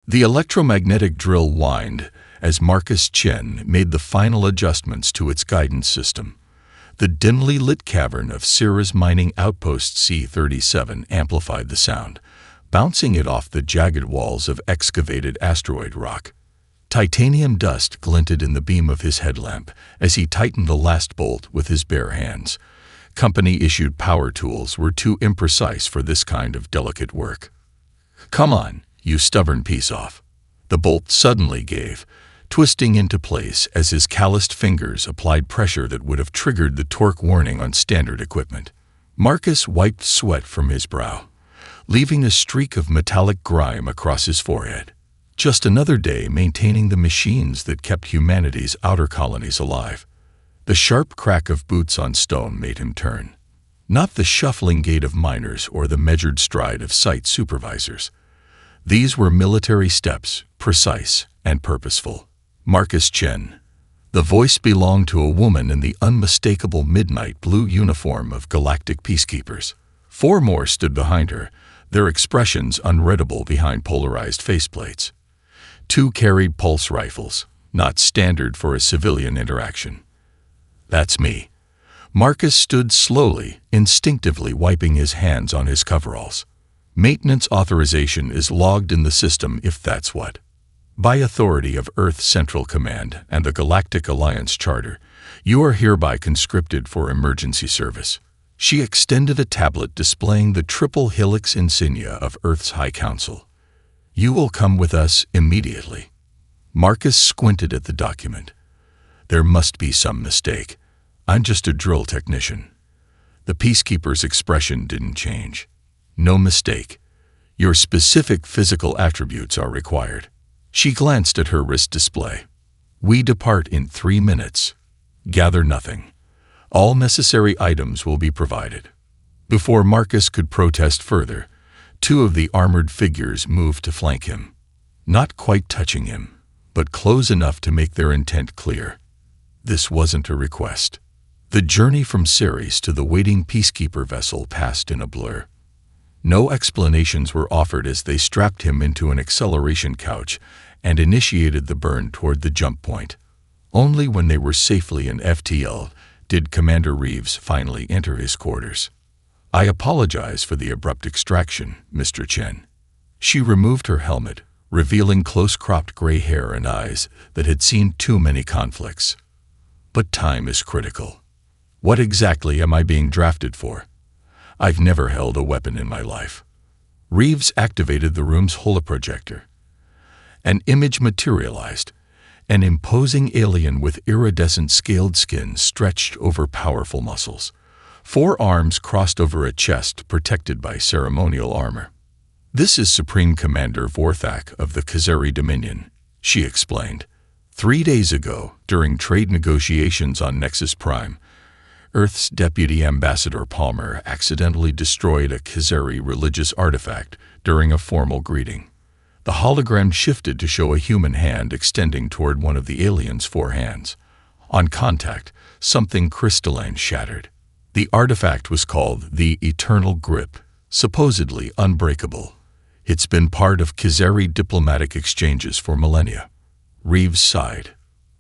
The electromagnetic drill whined as Marcus Chen made the final adjustments to its guidance system. The dimly lit cavern of Syrah's mining outpost C-37 amplified the sound, bouncing it off the jagged walls of excavated asteroid rock. Titanium dust glinted in the beam of his headlamp as he tightened the last bolt with his bare hands. Company-issued power tools were too imprecise for this kind of delicate work. "Come on, you stubborn piece-off." The bolt suddenly gave, twisting into place as his calloused fingers applied pressure that would have triggered the torque warning on standard equipment. Marcus wiped sweat from his brow, leaving a streak of metallic grime across his forehead. Just another day maintaining the machines that kept humanity's outer colonies alive. The sharp crack of boots on stone made him turn. Not the shuffling gait of miners or the measured stride of site supervisors. These were military steps, precise and purposeful. Marcus Chen. The voice belonged to a woman in the unmistakable midnight blue uniform of Galactic peacekeepers. 4 more stood behind her, their expressions unreadable behind polarized faceplates. 2 carried pulse rifles, not standard for a civilian interaction. "That's me." Marcus stood slowly, instinctively wiping his hands on his coveralls. "Maintenance authorization is logged in the system if that's what. By authority of Earth Central Command and the Galactic Alliance Charter, you are hereby conscripted for emergency service." She extended a tablet displaying the triple helix insignia of Earth's High Council. "You will come with us immediately." Marcus squinted at the document. There must be some mistake. I'm just a drill technician. The peacekeeper's expression didn't change. "No mistake. Your specific physical attributes are required." She glanced at her wrist display. "We depart in 3 minutes. Gather nothing. All necessary items will be provided." Before Marcus could protest further, 2 of the armored figures moved to flank him. Not quite touching him, but close enough to make their intent clear. This wasn't a request. The journey from Ceres to the waiting peacekeeper vessel passed in a blur. No explanations were offered as they strapped him into an acceleration couch and initiated the burn toward the jump point. Only when they were safely in FTL did Commander Reeves finally enter his quarters. "I apologize for the abrupt extraction, Mr. Chen." She removed her helmet, revealing close-cropped gray hair and eyes that had seen too many conflicts. "But time is critical. What exactly am I being drafted for? I've never held a weapon in my life." Reeves activated the room's holoprojector. An image materialized, an imposing alien with iridescent scaled skin stretched over powerful muscles. 4 arms crossed over a chest protected by ceremonial armor. "This is Supreme Commander Vorthak of the Khazari Dominion," she explained. 3 days ago, during trade negotiations on Nexus Prime, Earth's Deputy Ambassador Palmer accidentally destroyed a Khazari religious artifact during a formal greeting. The hologram shifted to show a human hand extending toward one of the alien's 4 hands. On contact, something crystalline shattered. The artifact was called the Eternal Grip, supposedly unbreakable. It's been part of Khazari diplomatic exchanges for millennia. Reeves sighed.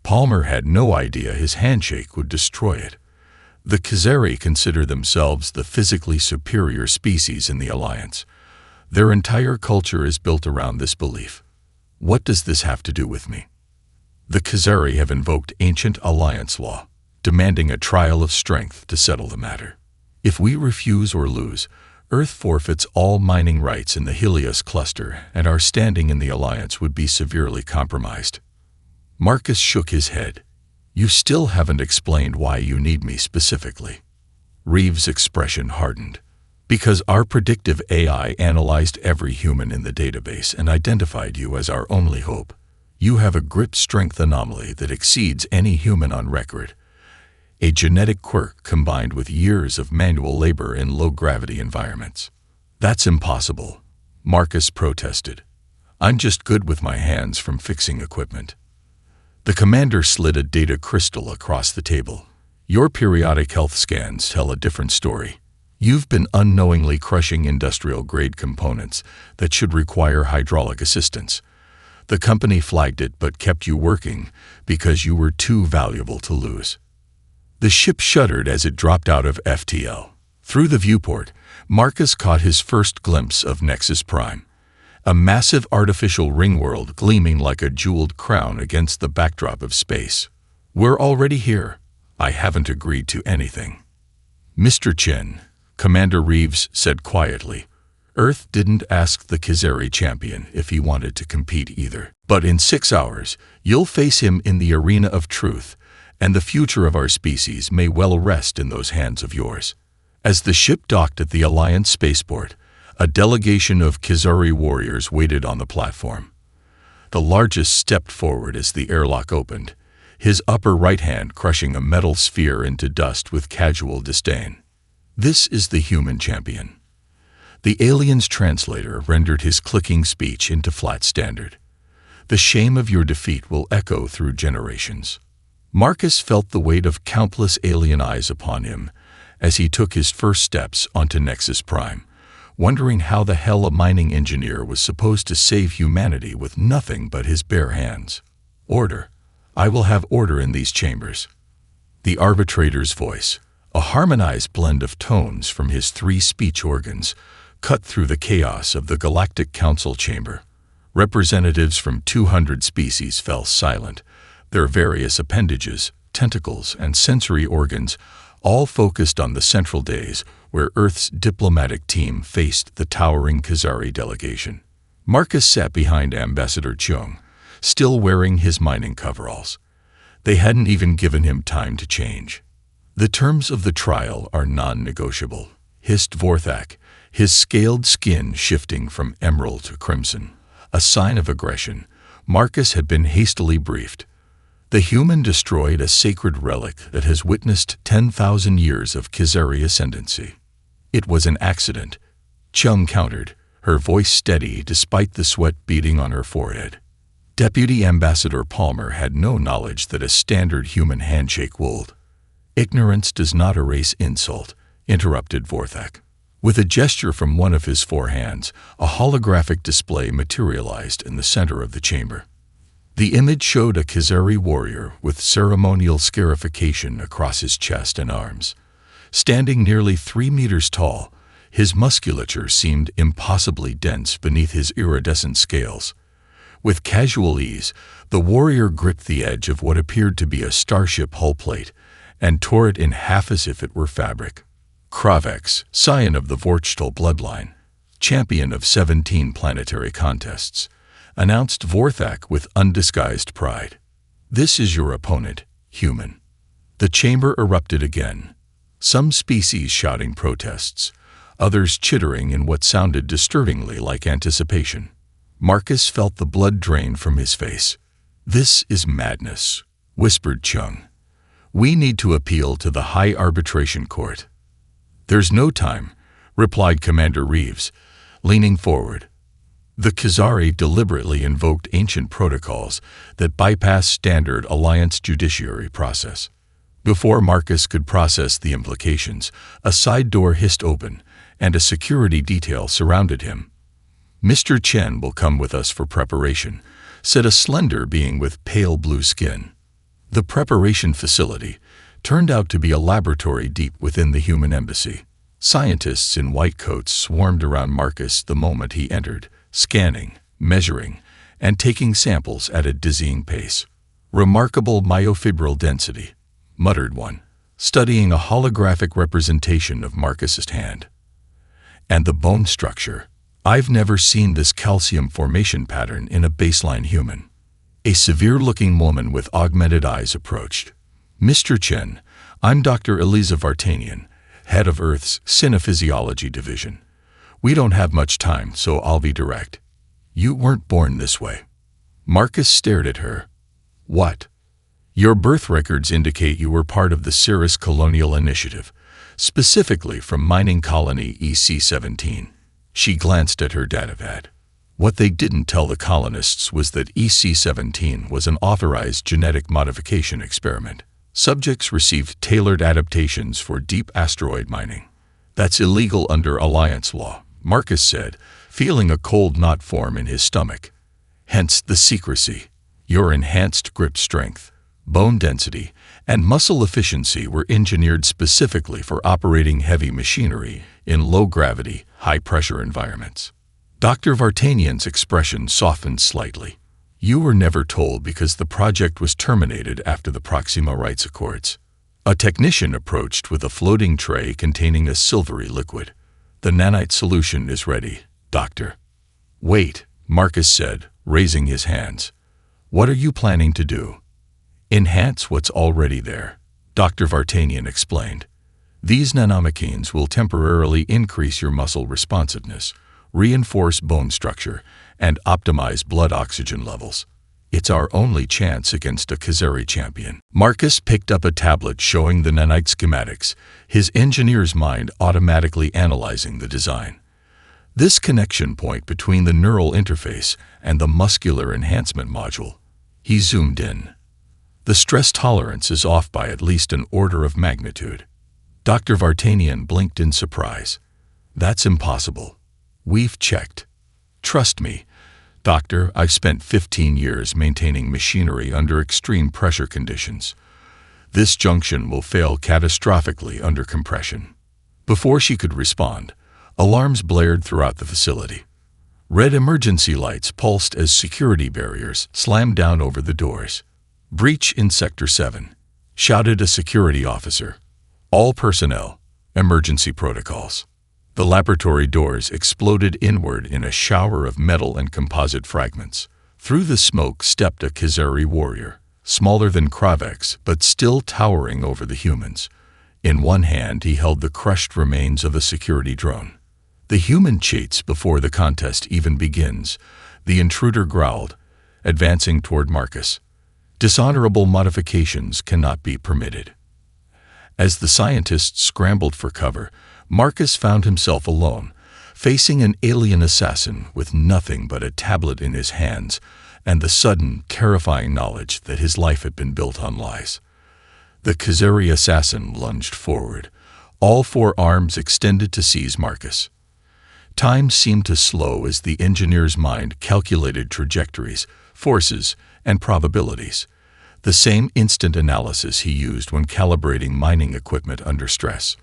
Palmer had no idea his handshake would destroy it. The Khazari consider themselves the physically superior species in the Alliance. Their entire culture is built around this belief. What does this have to do with me? The Khazari have invoked ancient Alliance law, demanding a trial of strength to settle the matter. If we refuse or lose, Earth forfeits all mining rights in the Helios cluster, and our standing in the Alliance would be severely compromised. Marcus shook his head. "You still haven't explained why you need me specifically." Reeves' expression hardened. "Because our predictive AI analyzed every human in the database and identified you as our only hope. You have a grip strength anomaly that exceeds any human on record. A genetic quirk combined with years of manual labor in low-gravity environments." "That's impossible," Marcus protested. "I'm just good with my hands from fixing equipment." The commander slid a data crystal across the table. "Your periodic health scans tell a different story. You've been unknowingly crushing industrial-grade components that should require hydraulic assistance. The company flagged it but kept you working because you were too valuable to lose. The ship shuddered as it dropped out of FTL. Through the viewport, Marcus caught his first glimpse of Nexus Prime, a massive artificial ring world gleaming like a jeweled crown against the backdrop of space. "We're already here. I haven't agreed to anything." "Mr. Chen," Commander Reeves said quietly, "Earth didn't ask the Khazari champion if he wanted to compete either. But in 6 hours, you'll face him in the arena of truth, and the future of our species may well rest in those hands of yours." As the ship docked at the Alliance spaceport, a delegation of Khazari warriors waited on the platform. The largest stepped forward as the airlock opened, his upper right hand crushing a metal sphere into dust with casual disdain. "This is the human champion." The alien's translator rendered his clicking speech into flat standard. "The shame of your defeat will echo through generations." Marcus felt the weight of countless alien eyes upon him as he took his first steps onto Nexus Prime, wondering how the hell a mining engineer was supposed to save humanity with nothing but his bare hands. "Order. I will have order in these chambers." The arbitrator's voice, a harmonized blend of tones from his 3 speech organs, cut through the chaos of the Galactic Council chamber. Representatives from 200 species fell silent, their various appendages, tentacles, and sensory organs all focused on the central days where Earth's diplomatic team faced the towering Khazari delegation. Marcus sat behind Ambassador Chung, still wearing his mining coveralls. They hadn't even given him time to change. "The terms of the trial are non-negotiable," hissed Vorthak, his scaled skin shifting from emerald to crimson. A sign of aggression, Marcus had been hastily briefed. The human destroyed a sacred relic that has witnessed 10,000 years of Khazari ascendancy. "It was an accident," Chung countered, her voice steady despite the sweat beading on her forehead. Deputy Ambassador Palmer had no knowledge that a standard human handshake would. "Ignorance does not erase insult," interrupted Vorthak. With a gesture from one of his 4 hands, a holographic display materialized in the center of the chamber. The image showed a Khazari warrior with ceremonial scarification across his chest and arms. Standing nearly 3 meters tall, his musculature seemed impossibly dense beneath his iridescent scales. With casual ease, the warrior gripped the edge of what appeared to be a starship hull plate and tore it in half as if it were fabric. Kravex, scion of the Vorchtal bloodline, champion of 17 planetary contests, announced Vorthak with undisguised pride. "This is your opponent, human." The chamber erupted again, some species shouting protests, others chittering in what sounded disturbingly like anticipation. Marcus felt the blood drain from his face. "This is madness," whispered Chung. "We need to appeal to the High Arbitration Court." "There's no time," replied Commander Reeves, leaning forward. The Khazari deliberately invoked ancient protocols that bypass standard Alliance judiciary process. Before Marcus could process the implications, a side door hissed open, and a security detail surrounded him. "Mr. Chen will come with us for preparation," said a slender being with pale blue skin. The preparation facility turned out to be a laboratory deep within the human embassy. Scientists in white coats swarmed around Marcus the moment he entered, scanning, measuring, and taking samples at a dizzying pace. "Remarkable myofibril density," muttered one, studying a holographic representation of Marcus's hand. "And the bone structure. I've never seen this calcium formation pattern in a baseline human." A severe-looking woman with augmented eyes approached. "Mr. Chen, I'm Dr. Eliza Vartanian, head of Earth's Cinephysiology Division. We don't have much time, so I'll be direct. You weren't born this way." Marcus stared at her. "What?" "Your birth records indicate you were part of the Cirrus Colonial Initiative, specifically from mining colony EC-17. She glanced at her datapad. What they didn't tell the colonists was that EC-17 was an authorized genetic modification experiment. Subjects received tailored adaptations for deep asteroid mining. That's illegal under Alliance law, Marcus said, feeling a cold knot form in his stomach. Hence the secrecy. Your enhanced grip strength, bone density, and muscle efficiency were engineered specifically for operating heavy machinery in low-gravity, high-pressure environments. Dr. Vartanian's expression softened slightly. You were never told because the project was terminated after the Proxima Rights Accords. A technician approached with a floating tray containing a silvery liquid. The nanite solution is ready, Doctor. Wait, Marcus said, raising his hands. What are you planning to do? Enhance what's already there, Dr. Vartanian explained. These nanomachines will temporarily increase your muscle responsiveness, reinforce bone structure, and optimize blood oxygen levels. It's our only chance against a Khazari champion. Marcus picked up a tablet showing the nanite schematics, his engineer's mind automatically analyzing the design. This connection point between the neural interface and the muscular enhancement module. He zoomed in. The stress tolerance is off by at least an order of magnitude. Dr. Vartanian blinked in surprise. That's impossible. We've checked. Trust me, Doctor, I've spent 15 years maintaining machinery under extreme pressure conditions. This junction will fail catastrophically under compression. Before she could respond, alarms blared throughout the facility. Red emergency lights pulsed as security barriers slammed down over the doors. Breach in Sector 7, shouted a security officer. All personnel, emergency protocols. The laboratory doors exploded inward in a shower of metal and composite fragments. Through the smoke stepped a Khazari warrior, smaller than Kravex, but still towering over the humans. In one hand, he held the crushed remains of a security drone. The human cheats before the contest even begins, the intruder growled, advancing toward Marcus. Dishonorable modifications cannot be permitted. As the scientists scrambled for cover, Marcus found himself alone, facing an alien assassin with nothing but a tablet in his hands and the sudden, terrifying knowledge that his life had been built on lies. The Khazari assassin lunged forward, all four arms extended to seize Marcus. Time seemed to slow as the engineer's mind calculated trajectories, forces, and probabilities, the same instant analysis he used when calibrating mining equipment under stress.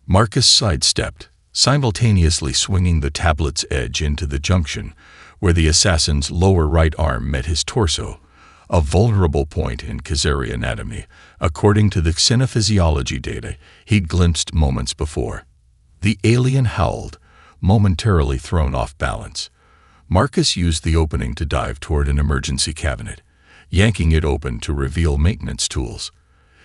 Marcus sidestepped, simultaneously swinging the tablet's edge into the junction where the assassin's lower right arm met his torso, a vulnerable point in Khazari anatomy, according to the xenophysiology data he'd glimpsed moments before. The alien howled, momentarily thrown off balance. Marcus used the opening to dive toward an emergency cabinet, yanking it open to reveal maintenance tools.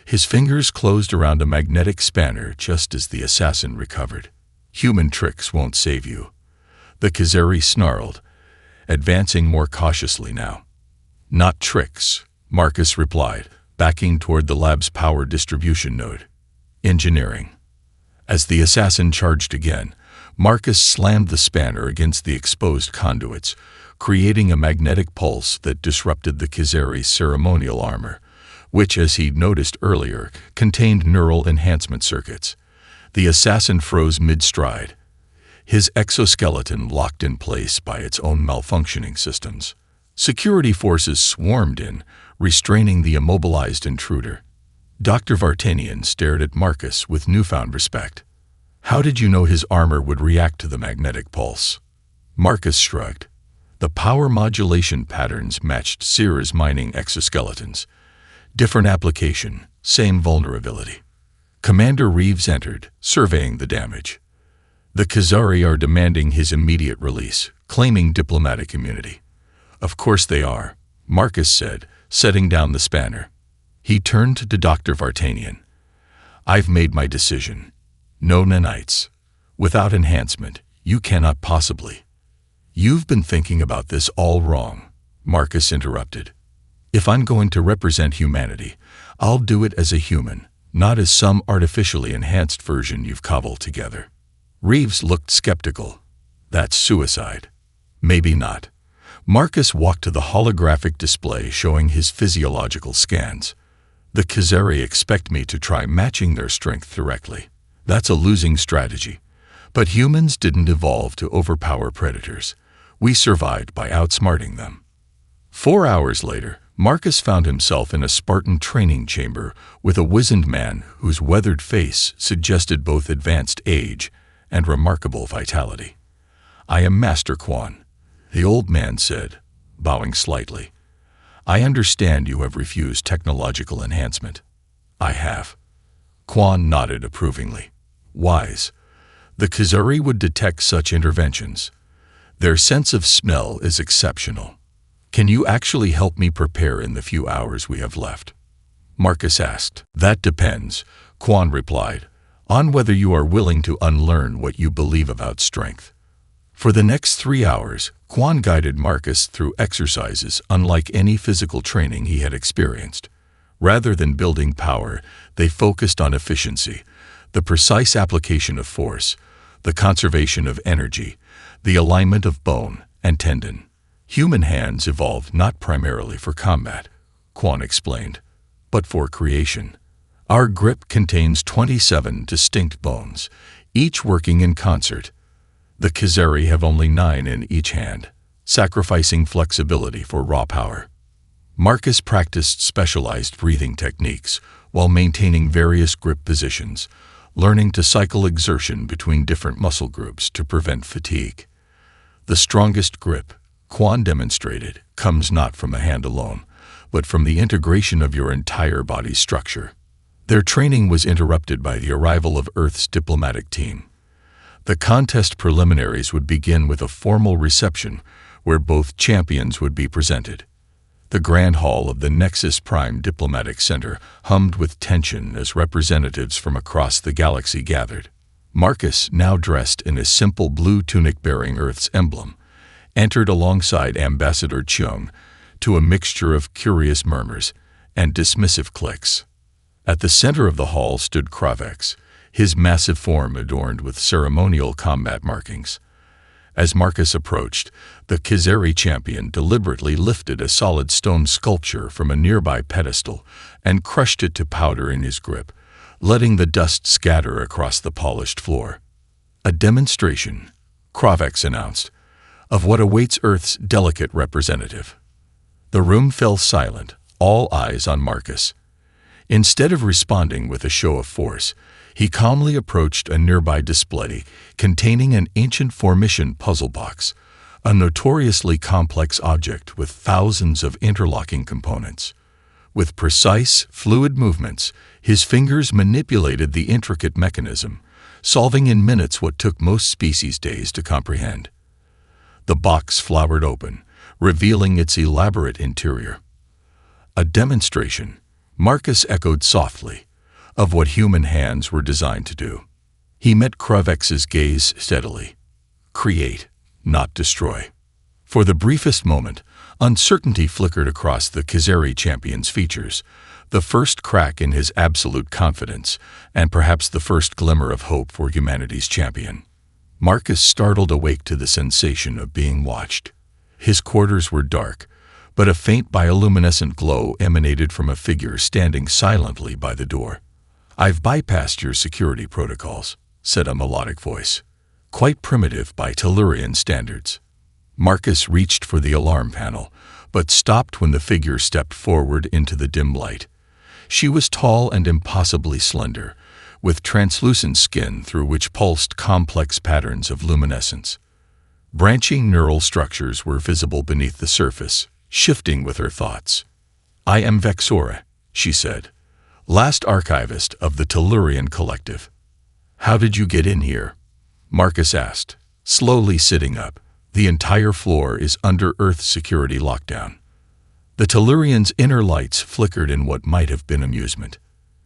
His fingers closed around a magnetic spanner just as the assassin recovered. Human tricks won't save you. The Khazari snarled, advancing more cautiously now. Not tricks, Marcus replied, backing toward the lab's power distribution node. Engineering. As the assassin charged again, Marcus slammed the spanner against the exposed conduits, creating a magnetic pulse that disrupted the Khazari's ceremonial armor, which, as he'd noticed earlier, contained neural enhancement circuits. The assassin froze mid-stride, his exoskeleton locked in place by its own malfunctioning systems. Security forces swarmed in, restraining the immobilized intruder. Dr. Vartanian stared at Marcus with newfound respect. How did you know his armor would react to the magnetic pulse? Marcus shrugged. The power modulation patterns matched Syrah's mining exoskeletons. Different application, same vulnerability. Commander Reeves entered, surveying the damage. The Khazari are demanding his immediate release, claiming diplomatic immunity. Of course they are, Marcus said, setting down the spanner. He turned to Dr. Vartanian. I've made my decision. No nanites. Without enhancement, you cannot possibly. You've been thinking about this all wrong, Marcus interrupted. If I'm going to represent humanity, I'll do it as a human, not as some artificially enhanced version you've cobbled together. Reeves looked skeptical. That's suicide. Maybe not. Marcus walked to the holographic display showing his physiological scans. The Khazari expect me to try matching their strength directly. That's a losing strategy. But humans didn't evolve to overpower predators. We survived by outsmarting them. 4 hours later, Marcus found himself in a Spartan training chamber with a wizened man whose weathered face suggested both advanced age and remarkable vitality. "I am Master Quan," the old man said, bowing slightly. "I understand you have refused technological enhancement." "I have." Quan nodded approvingly. "Wise. The Kazari would detect such interventions. Their sense of smell is exceptional. Can you actually help me prepare in the few hours we have left?" Marcus asked. "That depends," Quan replied, "on whether you are willing to unlearn what you believe about strength." For the next 3 hours, Quan guided Marcus through exercises unlike any physical training he had experienced. Rather than building power, they focused on efficiency, the precise application of force, the conservation of energy, the alignment of bone and tendon. Human hands evolved not primarily for combat, Quan explained, but for creation. Our grip contains 27 distinct bones, each working in concert. The Kazari have only 9 in each hand, sacrificing flexibility for raw power. Marcus practiced specialized breathing techniques while maintaining various grip positions, learning to cycle exertion between different muscle groups to prevent fatigue. The strongest grip, Quan demonstrated, comes not from a hand alone, but from the integration of your entire body structure. Their training was interrupted by the arrival of Earth's diplomatic team. The contest preliminaries would begin with a formal reception where both champions would be presented. The grand hall of the Nexus Prime Diplomatic Center hummed with tension as representatives from across the galaxy gathered. Marcus, now dressed in a simple blue tunic bearing Earth's emblem, entered alongside Ambassador Chung to a mixture of curious murmurs and dismissive clicks. At the center of the hall stood Kravex, his massive form adorned with ceremonial combat markings. As Marcus approached, the Kazari champion deliberately lifted a solid stone sculpture from a nearby pedestal and crushed it to powder in his grip, letting the dust scatter across the polished floor. "A demonstration," Kravex announced, "of what awaits Earth's delicate representative." The room fell silent, all eyes on Marcus. Instead of responding with a show of force, he calmly approached a nearby display containing an ancient formation puzzle box, a notoriously complex object with thousands of interlocking components. With precise, fluid movements, his fingers manipulated the intricate mechanism, solving in minutes what took most species days to comprehend. The box flowered open, revealing its elaborate interior. "A demonstration," Marcus echoed softly, "of what human hands were designed to do." He met Kravex's gaze steadily. "Create, not destroy." For the briefest moment, uncertainty flickered across the Kazari champion's features, the first crack in his absolute confidence, and perhaps the first glimmer of hope for humanity's champion. Marcus startled awake to the sensation of being watched. His quarters were dark, but a faint bioluminescent glow emanated from a figure standing silently by the door. "I've bypassed your security protocols," said a melodic voice, quite primitive by Tellurian standards. Marcus reached for the alarm panel, but stopped when the figure stepped forward into the dim light. She was tall and impossibly slender, with translucent skin through which pulsed complex patterns of luminescence. Branching neural structures were visible beneath the surface, shifting with her thoughts. "I am Vexora," she said, "last archivist of the Tellurian Collective." "How did you get in here?" Marcus asked, slowly sitting up. "The entire floor is under Earth security lockdown." The Tellurian's inner lights flickered in what might have been amusement.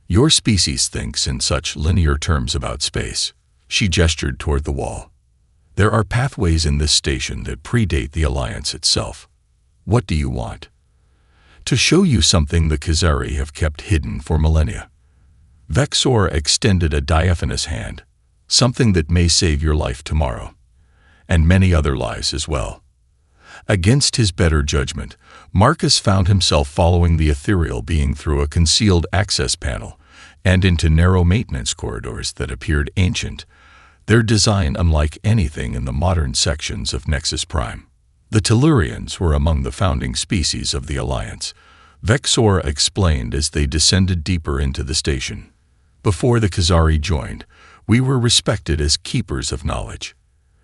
"Your species thinks in such linear terms about space." She gestured toward the wall. "There are pathways in this station that predate the Alliance itself. What do you want?" "To show you something the Kazari have kept hidden for millennia." Vexora extended a diaphanous hand, "something that may save your life tomorrow, and many other lives as well." Against his better judgment, Marcus found himself following the ethereal being through a concealed access panel and into narrow maintenance corridors that appeared ancient, their design unlike anything in the modern sections of Nexus Prime. The Tellurians were among the founding species of the Alliance, Vexora explained as they descended deeper into the station. Before the Khazari joined, we were respected as keepers of knowledge.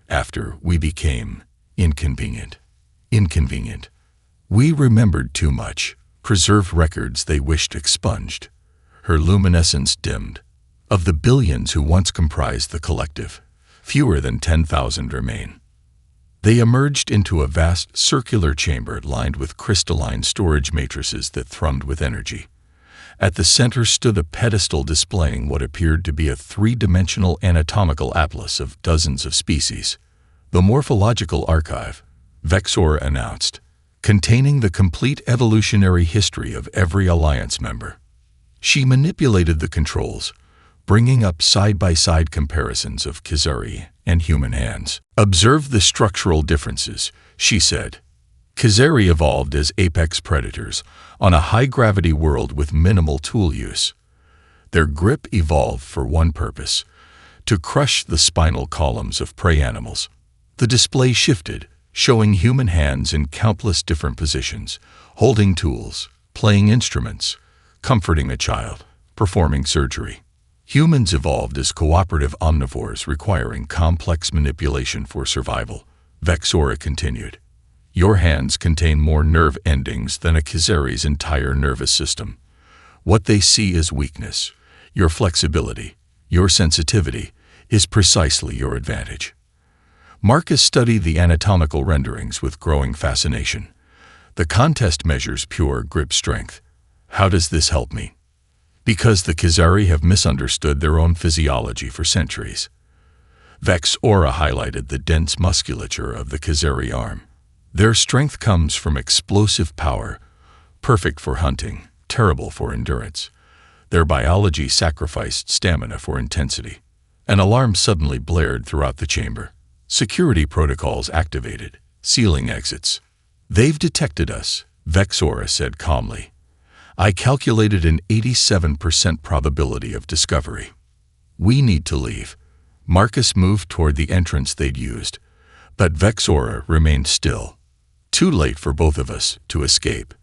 After, we became inconvenient. We remembered too much, preserved records they wished expunged. Her luminescence dimmed. Of the billions who once comprised the collective, fewer than 10,000 remain. They emerged into a vast circular chamber lined with crystalline storage matrices that thrummed with energy. At the center stood a pedestal displaying what appeared to be a three-dimensional anatomical atlas of dozens of species. The morphological archive, Vexora announced, containing the complete evolutionary history of every Alliance member. She manipulated the controls, bringing up side-by-side comparisons of Khazari and human hands. Observe the structural differences, she said. Khazari evolved as apex predators on a high-gravity world with minimal tool use. Their grip evolved for one purpose, to crush the spinal columns of prey animals. The display shifted, showing human hands in countless different positions, holding tools, playing instruments, comforting a child, performing surgery. Humans evolved as cooperative omnivores requiring complex manipulation for survival, Vexora continued. Your hands contain more nerve endings than a Khazari's entire nervous system. What they see as weakness, your flexibility, your sensitivity, is precisely your advantage. Marcus studied the anatomical renderings with growing fascination. The contest measures pure grip strength. How does this help me? Because the Khazari have misunderstood their own physiology for centuries. Vexora highlighted the dense musculature of the Khazari arm. Their strength comes from explosive power, perfect for hunting, terrible for endurance. Their biology sacrificed stamina for intensity. An alarm suddenly blared throughout the chamber. Security protocols activated, sealing exits. They've detected us, Vexora said calmly. I calculated an 87% probability of discovery. We need to leave. Marcus moved toward the entrance they'd used, but Vexora remained still. Too late for both of us to escape.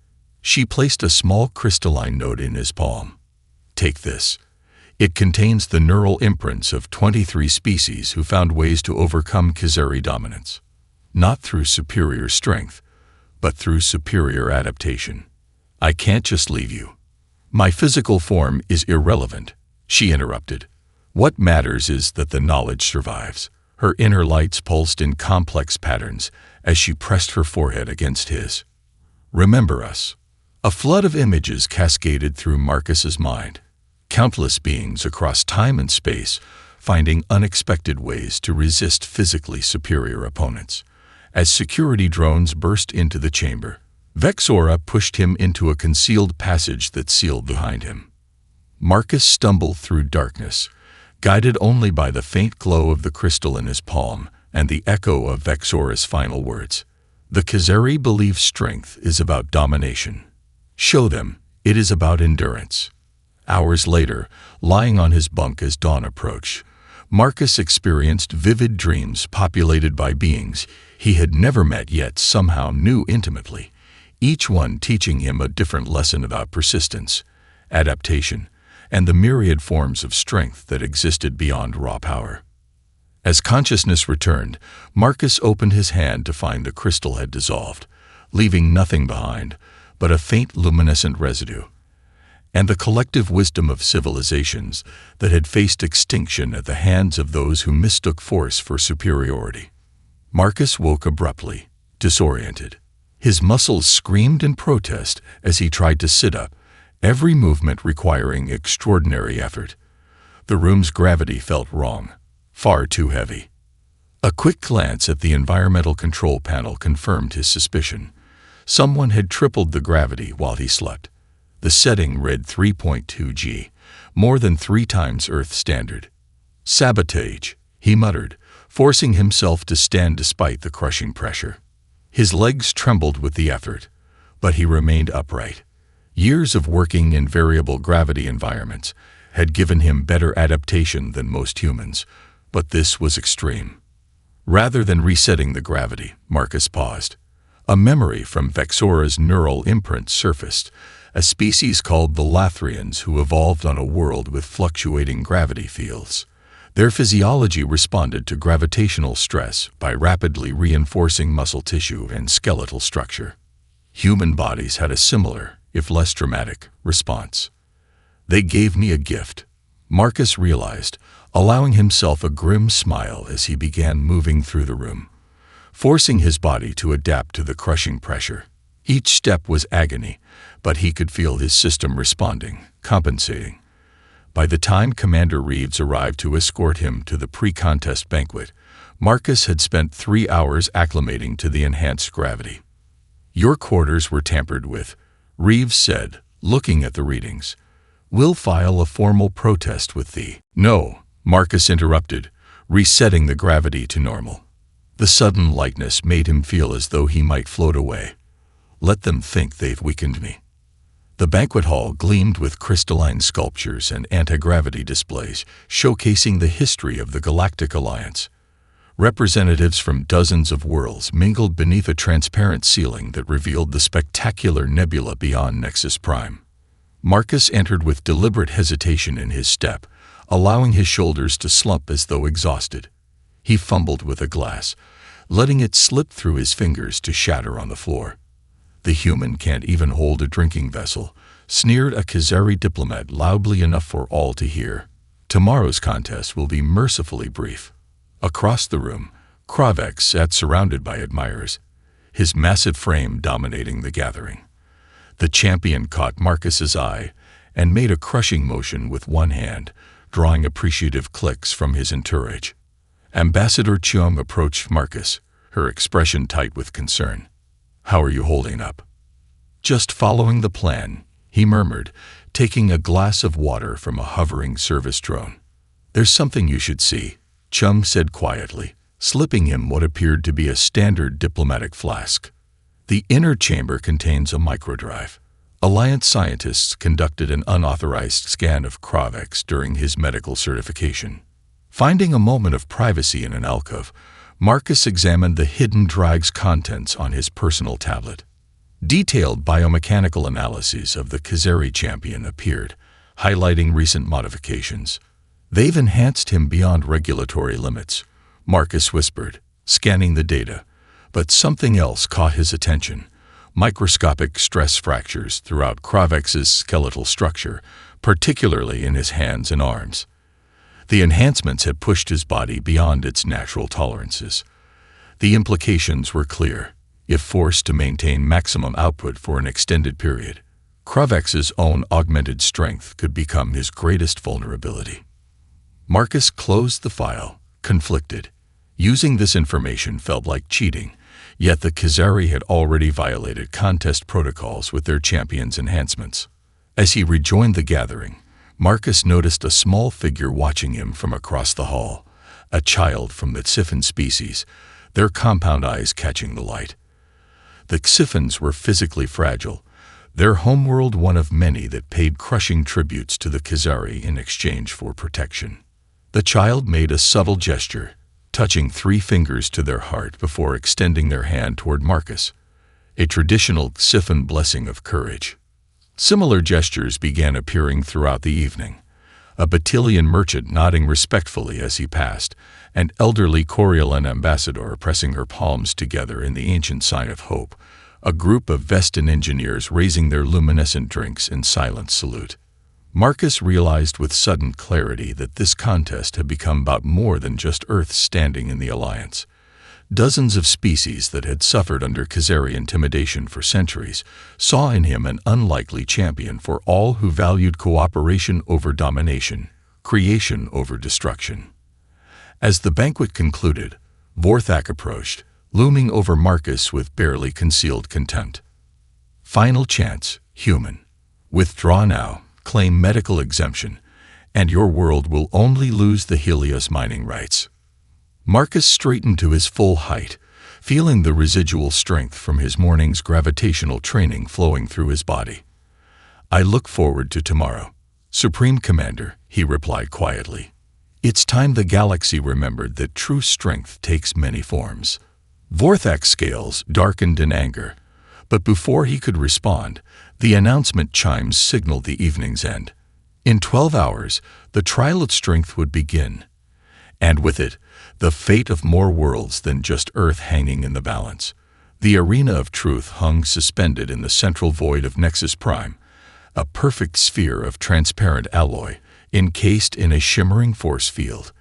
She placed a small crystalline node in his palm. Take this. It contains the neural imprints of 23 species who found ways to overcome Khazari dominance. Not through superior strength, but through superior adaptation. I can't just leave you. My physical form is irrelevant, she interrupted. What matters is that the knowledge survives. Her inner lights pulsed in complex patterns as she pressed her forehead against his. Remember us. A flood of images cascaded through Marcus's mind. Countless beings across time and space finding unexpected ways to resist physically superior opponents. As security drones burst into the chamber, Vexora pushed him into a concealed passage that sealed behind him. Marcus stumbled through darkness, guided only by the faint glow of the crystal in his palm and the echo of Vexora's final words. The Khazari believe strength is about domination. Show them it is about endurance. Hours later, lying on his bunk as dawn approached, Marcus experienced vivid dreams populated by beings he had never met yet somehow knew intimately, each one teaching him a different lesson about persistence, adaptation, and the myriad forms of strength that existed beyond raw power. As consciousness returned, Marcus opened his hand to find the crystal had dissolved, leaving nothing behind but a faint luminescent residue, and the collective wisdom of civilizations that had faced extinction at the hands of those who mistook force for superiority. Marcus woke abruptly, disoriented. His muscles screamed in protest as he tried to sit up, every movement requiring extraordinary effort. The room's gravity felt wrong, far too heavy. A quick glance at the environmental control panel confirmed his suspicion. Someone had tripled the gravity while he slept. The setting read 3.2 G, more than 3 times Earth standard. Sabotage, he muttered, forcing himself to stand despite the crushing pressure. His legs trembled with the effort, but he remained upright. Years of working in variable gravity environments had given him better adaptation than most humans, but this was extreme. Rather than resetting the gravity, Marcus paused. A memory from Vexora's neural imprint surfaced, a species called the Lathrians who evolved on a world with fluctuating gravity fields. Their physiology responded to gravitational stress by rapidly reinforcing muscle tissue and skeletal structure. Human bodies had a similar, if less dramatic, response. They gave me a gift, Marcus realized, allowing himself a grim smile as he began moving through the room, forcing his body to adapt to the crushing pressure. Each step was agony, but he could feel his system responding, compensating. By the time Commander Reeves arrived to escort him to the pre-contest banquet, Marcus had spent 3 hours acclimating to the enhanced gravity. "Your quarters were tampered with," Reeves said, looking at the readings. "We'll file a formal protest with thee." "No," Marcus interrupted, resetting the gravity to normal. The sudden lightness made him feel as though he might float away. "Let them think they've weakened me." The banquet hall gleamed with crystalline sculptures and anti-gravity displays, showcasing the history of the Galactic Alliance. Representatives from dozens of worlds mingled beneath a transparent ceiling that revealed the spectacular nebula beyond Nexus Prime. Marcus entered with deliberate hesitation in his step, allowing his shoulders to slump as though exhausted. He fumbled with a glass, letting it slip through his fingers to shatter on the floor. "The human can't even hold a drinking vessel," sneered a Khazari diplomat loudly enough for all to hear. "Tomorrow's contest will be mercifully brief." Across the room, Kravex sat surrounded by admirers, his massive frame dominating the gathering. The champion caught Marcus's eye and made a crushing motion with one hand, drawing appreciative clicks from his entourage. Ambassador Cheung approached Marcus, her expression tight with concern. "How are you holding up?" "Just following the plan," he murmured, taking a glass of water from a hovering service drone. "There's something you should see," Chum said quietly, slipping him what appeared to be a standard diplomatic flask. "The inner chamber contains a microdrive." Alliance scientists conducted an unauthorized scan of Kravex during his medical certification. Finding a moment of privacy in an alcove, Marcus examined the hidden drive's contents on his personal tablet. Detailed biomechanical analyses of the Khazari champion appeared, highlighting recent modifications. "They've enhanced him beyond regulatory limits," Marcus whispered, scanning the data. But something else caught his attention: microscopic stress fractures throughout Kravex's skeletal structure, particularly in his hands and arms. The enhancements had pushed his body beyond its natural tolerances. The implications were clear. If forced to maintain maximum output for an extended period, Kravex's own augmented strength could become his greatest vulnerability. Marcus closed the file, conflicted. Using this information felt like cheating, yet the Khazari had already violated contest protocols with their champion's enhancements. As he rejoined the gathering, Marcus noticed a small figure watching him from across the hall, a child from the Xiphon species, their compound eyes catching the light. The Xiphons were physically fragile, their homeworld one of many that paid crushing tributes to the Khazari in exchange for protection. The child made a subtle gesture, touching 3 fingers to their heart before extending their hand toward Marcus, a traditional Xiphon blessing of courage. Similar gestures began appearing throughout the evening, a Battilian merchant nodding respectfully as he passed, an elderly Coriolan ambassador pressing her palms together in the ancient sign of hope, a group of Vestan engineers raising their luminescent drinks in silent salute. Marcus realized with sudden clarity that this contest had become about more than just Earth standing in the Alliance. Dozens of species that had suffered under Khazari intimidation for centuries saw in him an unlikely champion for all who valued cooperation over domination, creation over destruction. As the banquet concluded, Vorthak approached, looming over Marcus with barely concealed contempt. "Final chance, human. Withdraw now, claim medical exemption, and your world will only lose the Helios mining rights." Marcus straightened to his full height, feeling the residual strength from his morning's gravitational training flowing through his body. "I look forward to tomorrow, Supreme Commander," he replied quietly. "It's time the galaxy remembered that true strength takes many forms." Vorthak's scales darkened in anger, but before he could respond, the announcement chimes signaled the evening's end. In 12 hours, the trial of strength would begin, and with it, the fate of more worlds than just Earth hanging in the balance. The arena of truth hung suspended in the central void of Nexus Prime, a perfect sphere of transparent alloy, encased in a shimmering force field.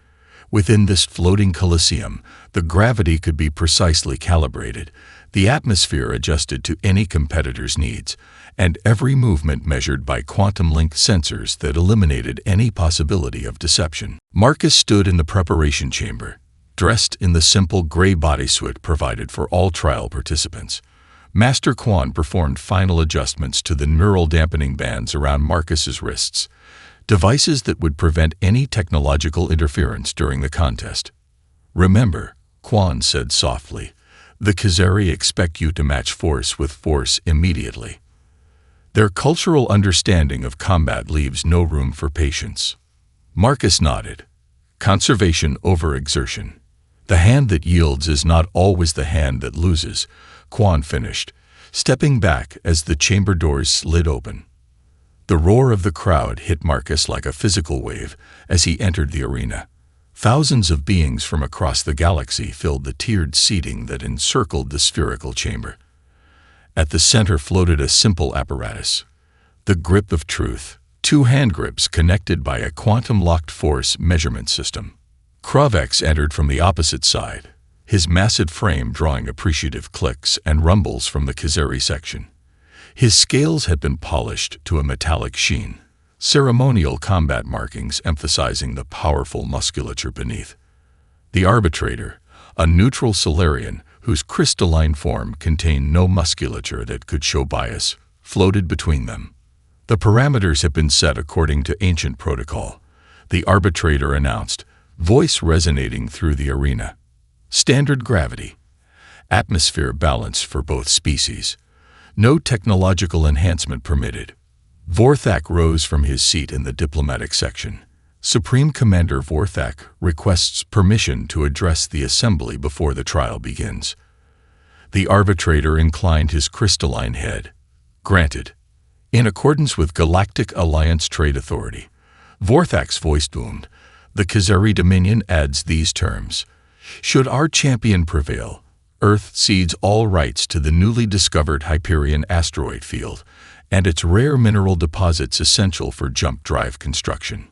Within this floating coliseum, the gravity could be precisely calibrated, the atmosphere adjusted to any competitor's needs, and every movement measured by quantum-linked sensors that eliminated any possibility of deception. Marcus stood in the preparation chamber, dressed in the simple gray bodysuit provided for all trial participants. Master Quan performed final adjustments to the neural dampening bands around Marcus's wrists, devices that would prevent any technological interference during the contest. "Remember," Quan said softly, "the Khazari expect you to match force with force immediately." Their cultural understanding of combat leaves no room for patience. Marcus nodded. Conservation over exertion. "The hand that yields is not always the hand that loses," Quan finished, stepping back as the chamber doors slid open. The roar of the crowd hit Marcus like a physical wave as he entered the arena. Thousands of beings from across the galaxy filled the tiered seating that encircled the spherical chamber. At the center floated a simple apparatus, the grip of truth, 2 hand grips connected by a quantum-locked force measurement system. Kravex entered from the opposite side, his massive frame drawing appreciative clicks and rumbles from the Khazari section. His scales had been polished to a metallic sheen, ceremonial combat markings emphasizing the powerful musculature beneath. The arbitrator, a neutral Solarian whose crystalline form contained no musculature that could show bias, floated between them. "The parameters have been set according to ancient protocol," the arbitrator announced, voice resonating through the arena. "Standard gravity. Atmosphere balance for both species. No technological enhancement permitted." Vorthak rose from his seat in the diplomatic section. "Supreme Commander Vorthak requests permission to address the assembly before the trial begins." The arbitrator inclined his crystalline head. "Granted." In accordance with Galactic Alliance Trade Authority, Vorthak's voice boomed. "The Khazari Dominion adds these terms. Should our champion prevail, Earth cedes all rights to the newly discovered Hyperion asteroid field and its rare mineral deposits essential for jump drive construction."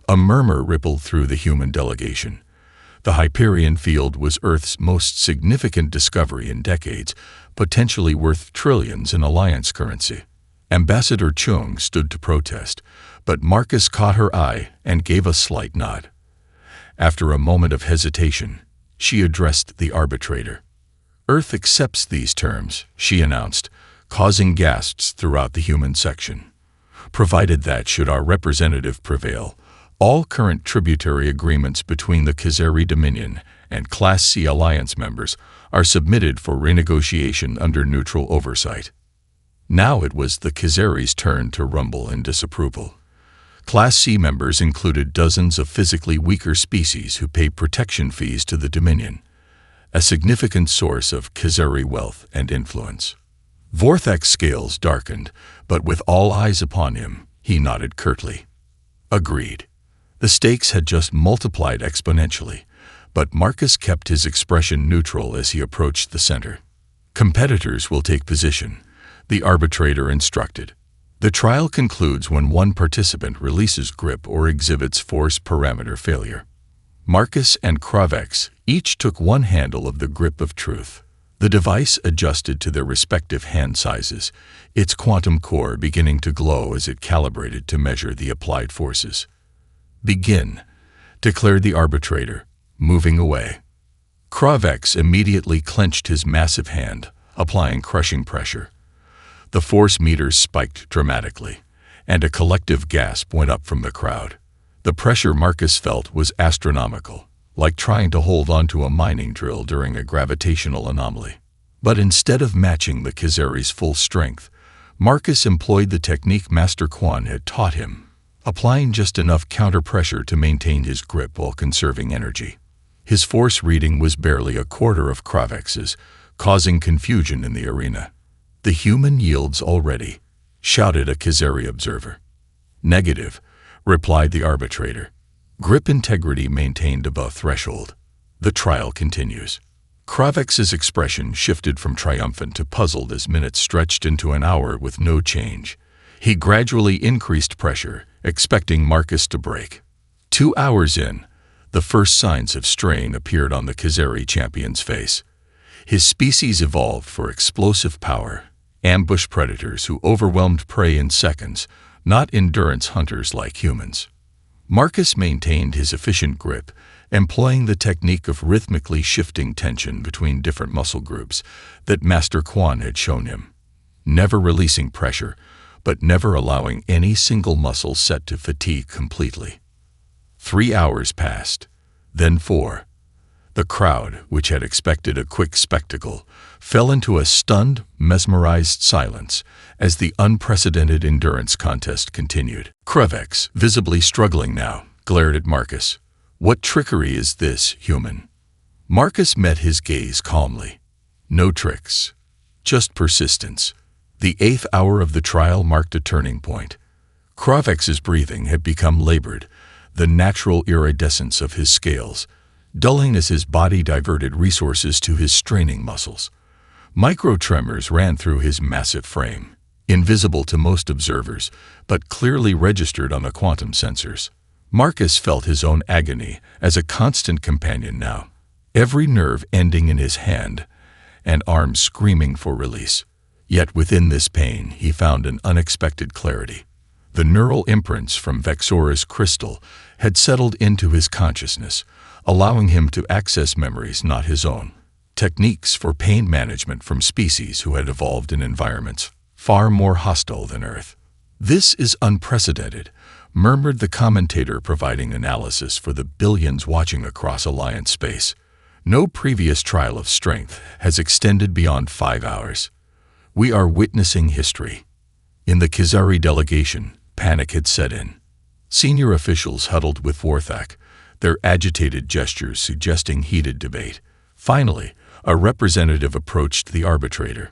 A murmur rippled through the human delegation. The Hyperion field was Earth's most significant discovery in decades, potentially worth trillions in Alliance currency. Ambassador Chung stood to protest, but Marcus caught her eye and gave a slight nod. After a moment of hesitation, she addressed the arbitrator. "Earth accepts these terms," she announced, causing gasps throughout the human section. "Provided that, should our representative prevail, all current tributary agreements between the Khazari Dominion and Class C Alliance members are submitted for renegotiation under neutral oversight." Now it was the Khazari's turn to rumble in disapproval. Class C members included dozens of physically weaker species who paid protection fees to the Dominion, a significant source of Khazari wealth and influence. Vorthak's scales darkened, but with all eyes upon him, he nodded curtly. Agreed. The stakes had just multiplied exponentially, but Marcus kept his expression neutral as he approached the center. "Competitors will take position," the arbitrator instructed. "The trial concludes when one participant releases grip or exhibits force parameter failure." Marcus and Kravex each took one handle of the grip of truth. The device adjusted to their respective hand sizes, its quantum core beginning to glow as it calibrated to measure the applied forces. "Begin," declared the arbitrator, moving away. Kravex immediately clenched his massive hand, applying crushing pressure. The force meters spiked dramatically, and a collective gasp went up from the crowd. The pressure Marcus felt was astronomical, like trying to hold onto a mining drill during a gravitational anomaly. But instead of matching the Khazari's full strength, Marcus employed the technique Master Quan had taught him, applying just enough counter-pressure to maintain his grip while conserving energy. His force reading was barely a quarter of Kravex's, causing confusion in the arena. "The human yields already," shouted a Khazari observer. "Negative," replied the arbitrator. "Grip integrity maintained above threshold. The trial continues." Kravex's expression shifted from triumphant to puzzled as minutes stretched into an hour with no change. He gradually increased pressure, expecting Marcus to break. 2 hours in, the first signs of strain appeared on the Khazari champion's face. His species evolved for explosive power, ambush predators who overwhelmed prey in seconds, not endurance hunters like humans. Marcus maintained his efficient grip, employing the technique of rhythmically shifting tension between different muscle groups that Master Quan had shown him, never releasing pressure, but never allowing any single muscle set to fatigue completely. 3 hours passed, then 4. The crowd, which had expected a quick spectacle, fell into a stunned, mesmerized silence as the unprecedented endurance contest continued. Kravex, visibly struggling now, glared at Marcus. "What trickery is this, human?" Marcus met his gaze calmly. "No tricks, just persistence." The 8th hour of the trial marked a turning point. Kravex's breathing had become labored, the natural iridescence of his scales dulling as his body diverted resources to his straining muscles. Micro-tremors ran through his massive frame, invisible to most observers, but clearly registered on the quantum sensors. Marcus felt his own agony as a constant companion now, every nerve ending in his hand and arm screaming for release. Yet within this pain he found an unexpected clarity. The neural imprints from Vexora's crystal had settled into his consciousness, allowing him to access memories not his own, techniques for pain management from species who had evolved in environments far more hostile than Earth. "This is unprecedented," murmured the commentator providing analysis for the billions watching across Alliance space. "No previous trial of strength has extended beyond 5 hours. We are witnessing history." In the Khazari delegation, panic had set in. Senior officials huddled with Warthak, their agitated gestures suggesting heated debate. Finally, a representative approached the arbitrator.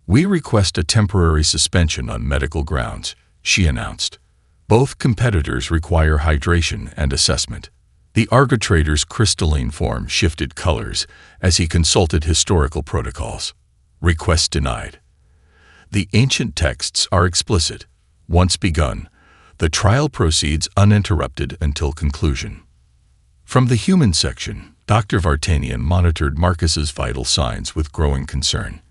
"We request a temporary suspension on medical grounds," she announced. "Both competitors require hydration and assessment." The arbitrator's crystalline form shifted colors as he consulted historical protocols. "Request denied. The ancient texts are explicit. Once begun, the trial proceeds uninterrupted until conclusion." From the human section, Dr. Vartanian monitored Marcus's vital signs with growing concern.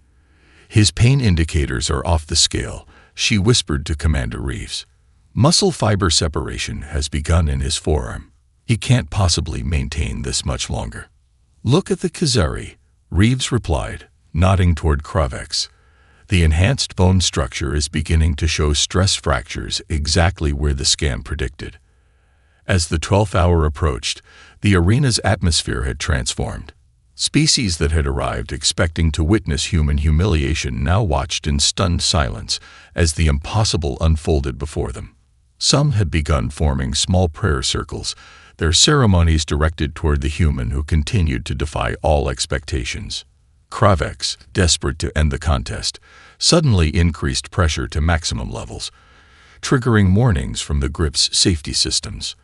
"His pain indicators are off the scale," she whispered to Commander Reeves. "Muscle fiber separation has begun in his forearm. He can't possibly maintain this much longer." "Look at the Khazari," Reeves replied, nodding toward Kravex. "The enhanced bone structure is beginning to show stress fractures exactly where the scan predicted." As the 12th hour approached, the arena's atmosphere had transformed. Species that had arrived expecting to witness human humiliation now watched in stunned silence as the impossible unfolded before them. Some had begun forming small prayer circles, their ceremonies directed toward the human who continued to defy all expectations. Kravex, desperate to end the contest, suddenly increased pressure to maximum levels, triggering warnings from the grip's safety systems.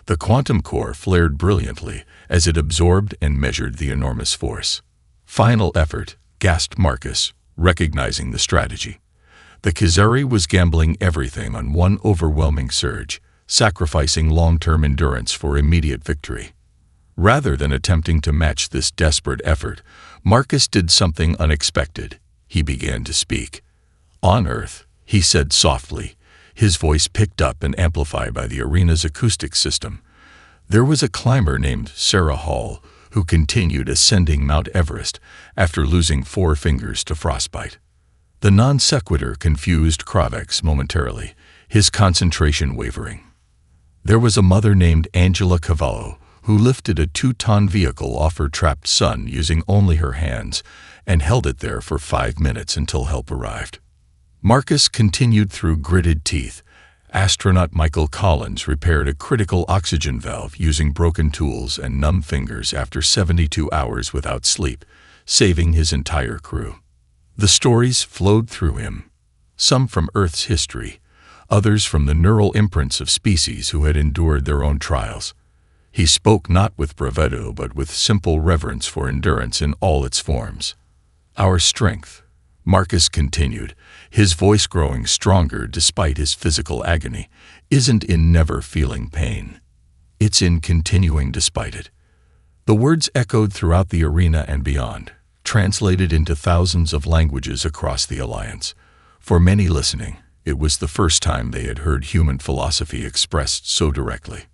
The quantum core flared brilliantly as it absorbed and measured the enormous force. "Final effort," gasped Marcus, recognizing the strategy. The Khazari was gambling everything on one overwhelming surge, sacrificing long-term endurance for immediate victory. Rather than attempting to match this desperate effort, Marcus did something unexpected. He began to speak. "On Earth," he said softly, his voice picked up and amplified by the arena's acoustic system, "there was a climber named Sarah Hall who continued ascending Mount Everest after losing 4 fingers to frostbite." The non sequitur confused Kravex momentarily, his concentration wavering. "There was a mother named Angela Cavallo who lifted a 2-ton vehicle off her trapped son using only her hands and held it there for 5 minutes until help arrived." Marcus continued through gritted teeth. Astronaut Michael Collins repaired a critical oxygen valve using broken tools and numb fingers after 72 hours without sleep, saving his entire crew. The stories flowed through him, some from Earth's history, others from the neural imprints of species who had endured their own trials. He spoke not with bravado but with simple reverence for endurance in all its forms. Our strength, Marcus continued, his voice growing stronger despite his physical agony, isn't in never feeling pain. It's in continuing despite it. The words echoed throughout the arena and beyond, translated into thousands of languages across the Alliance. For many listening, it was the first time they had heard human philosophy expressed so directly.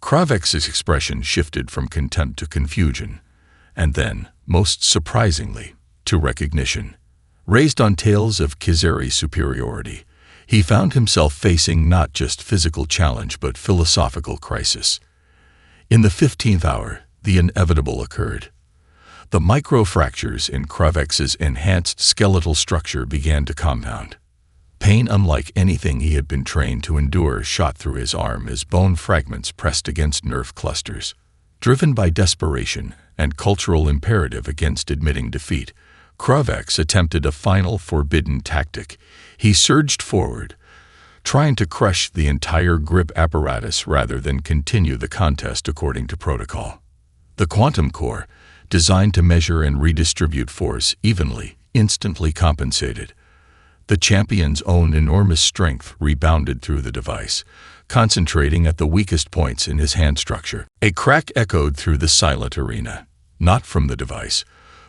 Kravex's expression shifted from contempt to confusion, and then, most surprisingly, to recognition. Raised on tales of Khazari superiority, he found himself facing not just physical challenge but philosophical crisis. In the 15th hour, the inevitable occurred. The microfractures in Kravex's enhanced skeletal structure began to compound. Pain unlike anything he had been trained to endure shot through his arm as bone fragments pressed against nerve clusters. Driven by desperation and cultural imperative against admitting defeat, Kravex attempted a final forbidden tactic. He surged forward, trying to crush the entire grip apparatus rather than continue the contest according to protocol. The quantum core, designed to measure and redistribute force evenly, instantly compensated. The champion's own enormous strength rebounded through the device, concentrating at the weakest points in his hand structure. A crack echoed through the silent arena, not from the device,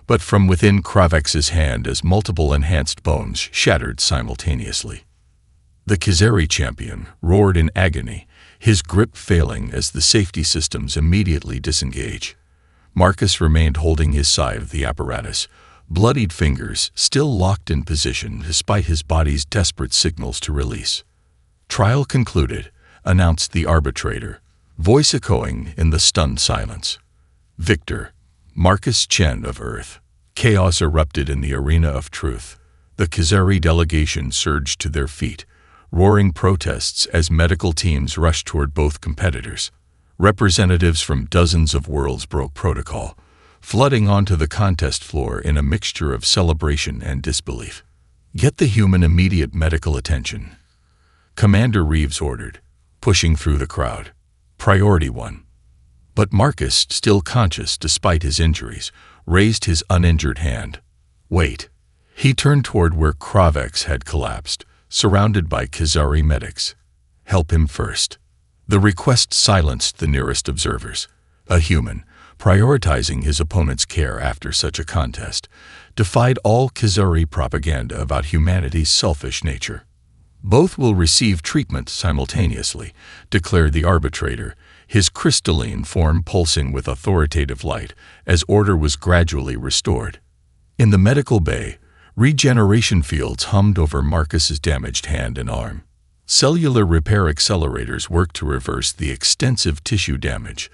but from within Kravex's hand as multiple enhanced bones shattered simultaneously. The Khazari champion roared in agony, his grip failing as the safety systems immediately disengage. Marcus remained holding his side of the apparatus, bloodied fingers still locked in position despite his body's desperate signals to release. Trial concluded, announced the arbitrator, voice echoing in the stunned silence. Victor, Marcus Chen of Earth. Chaos erupted in the arena of truth. The Khazari delegation surged to their feet, roaring protests as medical teams rushed toward both competitors. Representatives from dozens of worlds broke protocol, flooding onto the contest floor in a mixture of celebration and disbelief. Get the human immediate medical attention, Commander Reeves ordered, pushing through the crowd. Priority 1. But Marcus, still conscious despite his injuries, raised his uninjured hand. Wait. He turned toward where Kravex had collapsed, surrounded by Khazari medics. Help him first. The request silenced the nearest observers. A human, prioritizing his opponent's care after such a contest, defied all Khazari propaganda about humanity's selfish nature. Both will receive treatment simultaneously, declared the arbitrator, his crystalline form pulsing with authoritative light as order was gradually restored. In the medical bay, regeneration fields hummed over Marcus's damaged hand and arm. Cellular repair accelerators worked to reverse the extensive tissue damage,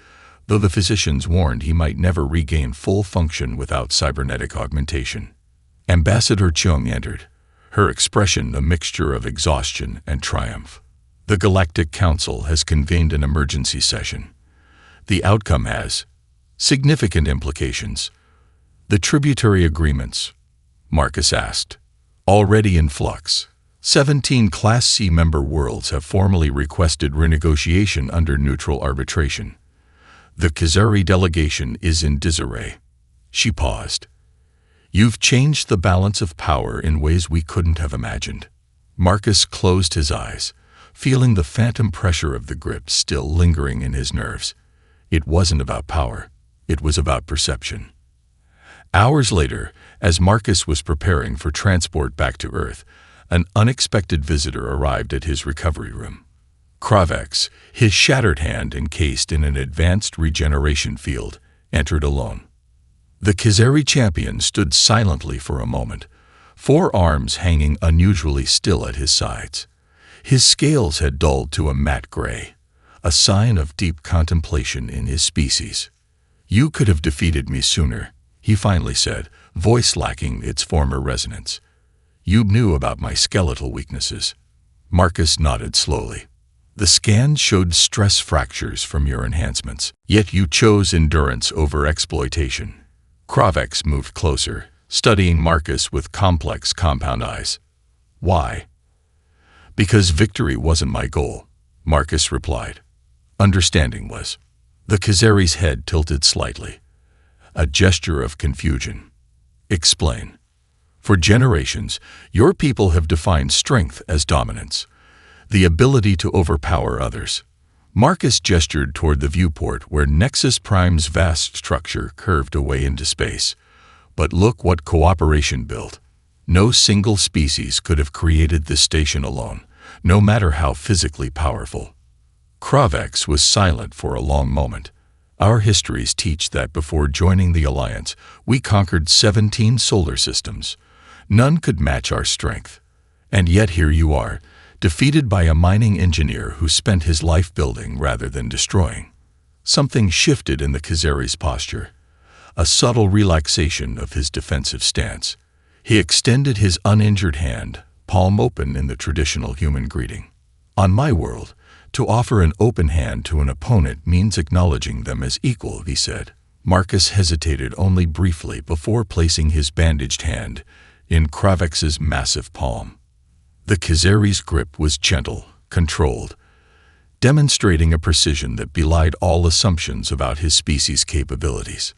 though the physicians warned he might never regain full function without cybernetic augmentation. Ambassador Chung entered, her expression a mixture of exhaustion and triumph. The Galactic Council has convened an emergency session. The outcome has significant implications. The tributary agreements, Marcus asked, already in flux. 17 Class C member worlds have formally requested renegotiation under neutral arbitration. The Khazari delegation is in disarray. She paused. You've changed the balance of power in ways we couldn't have imagined. Marcus closed his eyes, feeling the phantom pressure of the grip still lingering in his nerves. It wasn't about power. It was about perception. Hours later, as Marcus was preparing for transport back to Earth, an unexpected visitor arrived at his recovery room. Kravex, his shattered hand encased in an advanced regeneration field, entered alone. The Khazari champion stood silently for a moment, 4 arms hanging unusually still at his sides. His scales had dulled to a matte gray, a sign of deep contemplation in his species. You could have defeated me sooner, he finally said, voice lacking its former resonance. You knew about my skeletal weaknesses. Marcus nodded slowly. The scans showed stress fractures from your enhancements, yet you chose endurance over exploitation. Kravex moved closer, studying Marcus with complex compound eyes. Why? Because victory wasn't my goal, Marcus replied. Understanding was. The Khazari's head tilted slightly. A gesture of confusion. Explain. For generations, your people have defined strength as dominance, the ability to overpower others. Marcus gestured toward the viewport where Nexus Prime's vast structure curved away into space. But look what cooperation built. No single species could have created this station alone, no matter how physically powerful. Kravex was silent for a long moment. Our histories teach that before joining the Alliance, we conquered 17 solar systems. None could match our strength. And yet here you are, defeated by a mining engineer who spent his life building rather than destroying. Something shifted in the Khazari's posture, a subtle relaxation of his defensive stance. He extended his uninjured hand, palm open in the traditional human greeting. On my world, to offer an open hand to an opponent means acknowledging them as equal, he said. Marcus hesitated only briefly before placing his bandaged hand in Kravex's massive palm. The Khazari's grip was gentle, controlled, demonstrating a precision that belied all assumptions about his species' capabilities.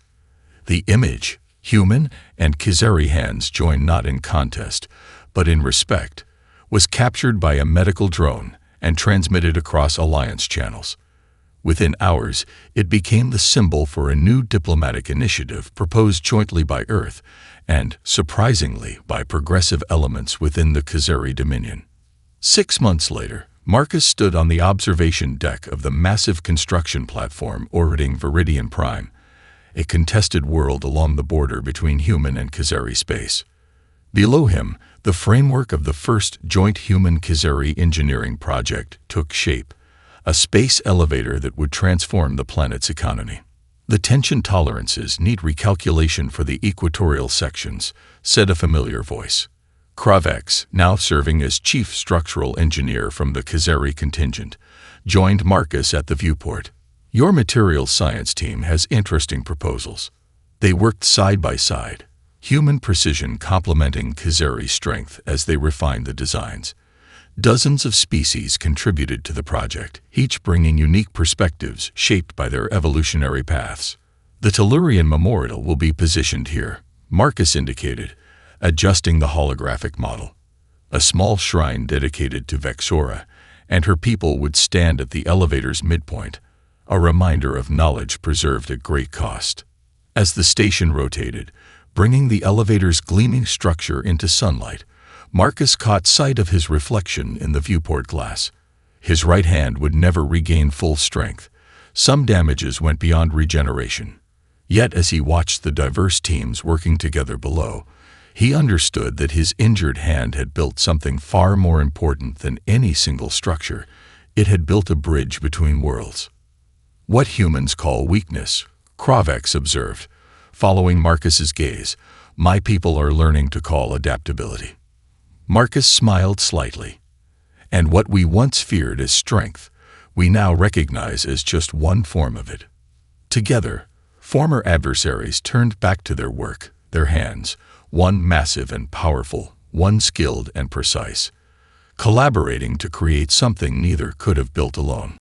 The image, human and Khazari hands joined not in contest, but in respect, was captured by a medical drone and transmitted across Alliance channels. Within hours, it became the symbol for a new diplomatic initiative proposed jointly by Earth and, surprisingly, by progressive elements within the Khazari Dominion. 6 months later, Marcus stood on the observation deck of the massive construction platform orbiting Viridian Prime, a contested world along the border between human and Khazari space. Below him, the framework of the first joint human-Khazari engineering project took shape, a space elevator that would transform the planet's economy. The tension tolerances need recalculation for the equatorial sections, said a familiar voice. Kravex, now serving as chief structural engineer from the Khazari contingent, joined Marcus at the viewport. Your materials science team has interesting proposals. They worked side by side, human precision complementing Khazari strength as they refined the designs. Dozens of species contributed to the project, each bringing unique perspectives shaped by their evolutionary paths. The Tellurian Memorial will be positioned here, Marcus indicated, adjusting the holographic model. A small shrine dedicated to Vexora, and her people would stand at the elevator's midpoint, a reminder of knowledge preserved at great cost. As the station rotated, bringing the elevator's gleaming structure into sunlight, Marcus caught sight of his reflection in the viewport glass. His right hand would never regain full strength. Some damages went beyond regeneration. Yet as he watched the diverse teams working together below, he understood that his injured hand had built something far more important than any single structure. It had built a bridge between worlds. What humans call weakness, Kravex observed, following Marcus's gaze, my people are learning to call adaptability. Marcus smiled slightly. And what we once feared as strength, we now recognize as just one form of it. Together, former adversaries turned back to their work, their hands, one massive and powerful, one skilled and precise, collaborating to create something neither could have built alone.